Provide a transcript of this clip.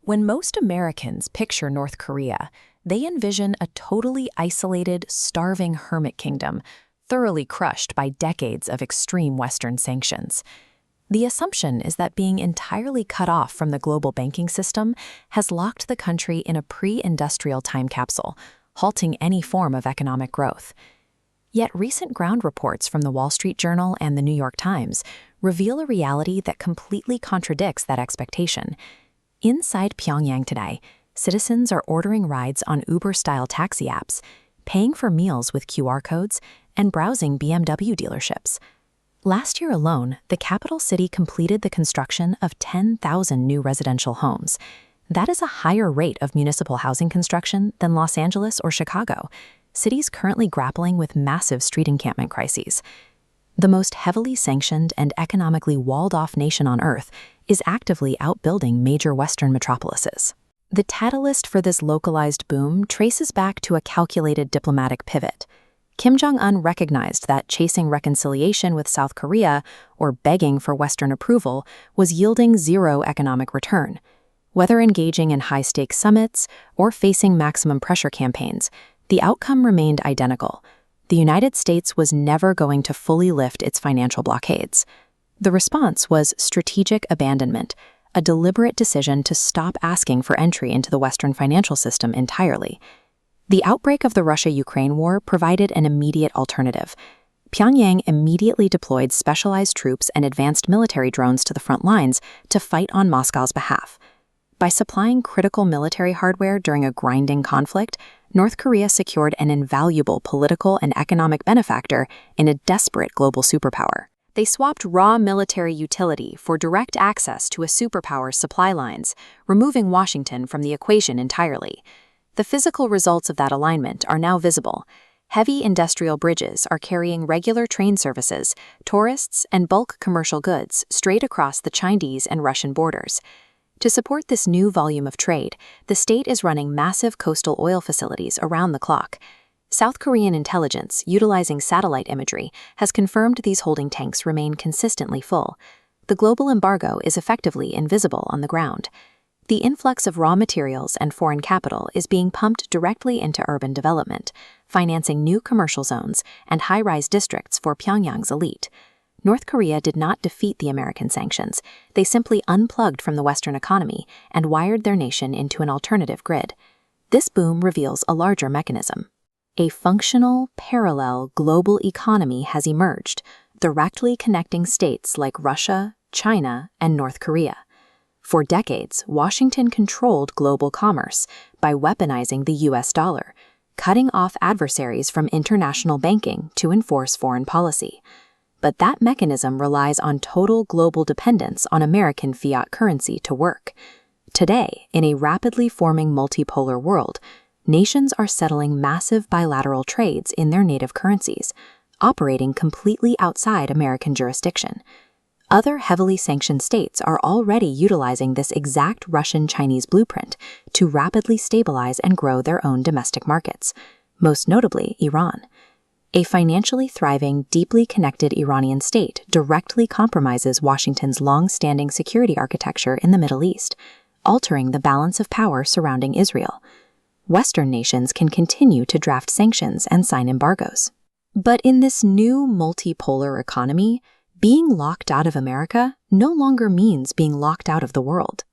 When most Americans picture North Korea, they envision a totally isolated, starving hermit kingdom, thoroughly crushed by decades of extreme Western sanctions. The assumption is that being entirely cut off from the global banking system has locked the country in a pre-industrial time capsule, halting any form of economic growth. Yet recent ground reports from the Wall Street Journal and the New York Times reveal a reality that completely contradicts that expectation. Inside Pyongyang today, citizens are ordering rides on Uber-style taxi apps, paying for meals with QR codes, and browsing BMW dealerships. Last year alone, the capital city completed the construction of 10,000 new residential homes. That is a higher rate of municipal housing construction than Los Angeles or Chicago, cities currently grappling with massive street encampment crises. The most heavily sanctioned and economically walled-off nation on Earth is actively outbuilding major Western metropolises. The catalyst for this localized boom traces back to a calculated diplomatic pivot. Kim Jong-un recognized that chasing reconciliation with South Korea or begging for Western approval was yielding zero economic return. Whether engaging in high-stakes summits or facing maximum pressure campaigns, the outcome remained identical. The United States was never going to fully lift its financial blockades. The response was strategic abandonment, a deliberate decision to stop asking for entry into the Western financial system entirely. The outbreak of the Russia-Ukraine war provided an immediate alternative. Pyongyang immediately deployed specialized troops and advanced military drones to the front lines to fight on Moscow's behalf. By supplying critical military hardware during a grinding conflict, North Korea secured an invaluable political and economic benefactor in a desperate global superpower. They swapped raw military utility for direct access to a superpower's supply lines, removing Washington from the equation entirely. The physical results of that alignment are now visible. Heavy industrial bridges are carrying regular train services, tourists, and bulk commercial goods straight across the Chinese and Russian borders. To support this new volume of trade, the state is running massive coastal oil facilities around the clock. South Korean intelligence, utilizing satellite imagery, has confirmed these holding tanks remain consistently full. The global embargo is effectively invisible on the ground. The influx of raw materials and foreign capital is being pumped directly into urban development, financing new commercial zones and high-rise districts for Pyongyang's elite. North Korea did not defeat the American sanctions. They simply unplugged from the Western economy and wired their nation into an alternative grid. This boom reveals a larger mechanism. A functional, parallel global economy has emerged, directly connecting states like Russia, China, and North Korea. For decades, Washington controlled global commerce by weaponizing the US dollar, cutting off adversaries from international banking to enforce foreign policy. But that mechanism relies on total global dependence on American fiat currency to work. Today, in a rapidly forming multipolar world, nations are settling massive bilateral trades in their native currencies, operating completely outside American jurisdiction. Other heavily sanctioned states are already utilizing this exact Russian-Chinese blueprint to rapidly stabilize and grow their own domestic markets, most notably Iran. A financially thriving, deeply connected Iranian state directly compromises Washington's long-standing security architecture in the Middle East, altering the balance of power surrounding Israel. Western nations can continue to draft sanctions and sign embargoes. But in this new multipolar economy, being locked out of America no longer means being locked out of the world.